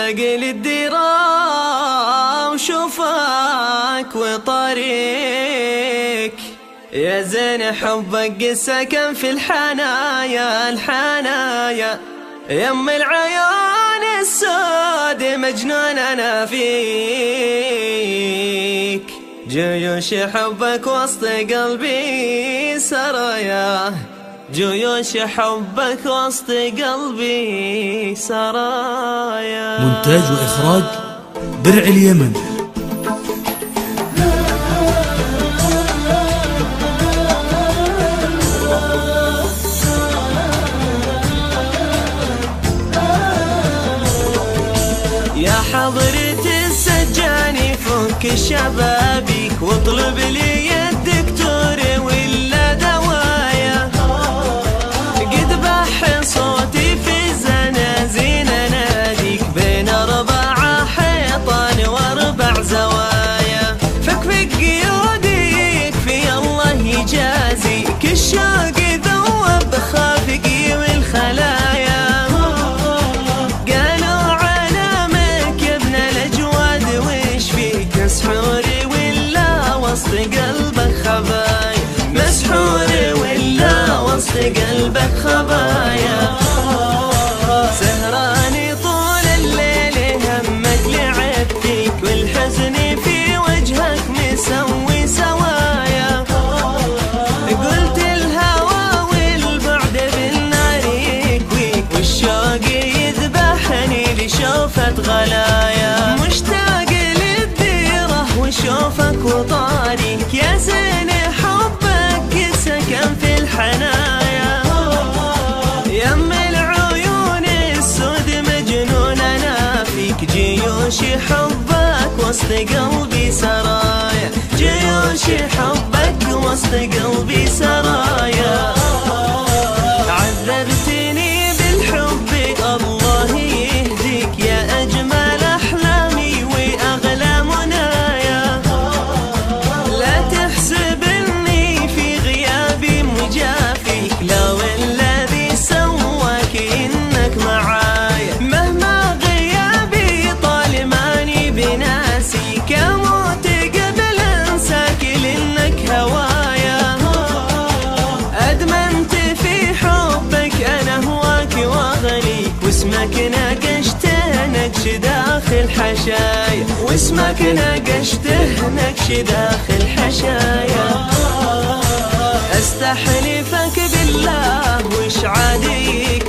مشتاق للديرة وشوفك وطريق يا زين حبك سكن في الحنايا الحنايا يم العيون السود مجنون أنا فيك جيوش حبك وسط قلبي سرايا جيوش حبك وسط قلبي سرايا. مونتاج وإخراج درع اليمن. يا حضرة السجاني فك شبابك واطلب لي الدكتور ولا دوايا قد بح صوتي في زنازين ناديك بين 4 حيطان و4 زوايا فك قيودك في الله يجازيك الشوق ذوب خافقي والخلايا مسحوري ولا وسط قلبك خبايا مسحوري ولا وسط قلبك خبايا سهراني طول الليل همك لعب فيك والحزن في وجهك مسوي سوايا قلت الهوى والبعد بالنار يكويك والشوق يذبحني لشوفة غلايا مشتاق وشوفك وطاريك يا زين حبك سكن في الحنايا يم العيون السود مجنون أنا فيك جيوش حبك وسط قلبي سرايا جيوش حبك وسط قلبي سرايا عذبتني بالحب الله يهديك يا أجمل أحلامي وأغلى منايا لا تحسب اني في غيابي مجافيك لو الذي سواك انك معايا مهما غيابي طالماني بناسيك اموت قبل انساك لانك هوايا ادمنت في حبك انا هواك واغليك واسمك ناقشته نقش داخل حشايا واسمك ناقشته نقش داخل حشايا استحلفك بالله وش عاديك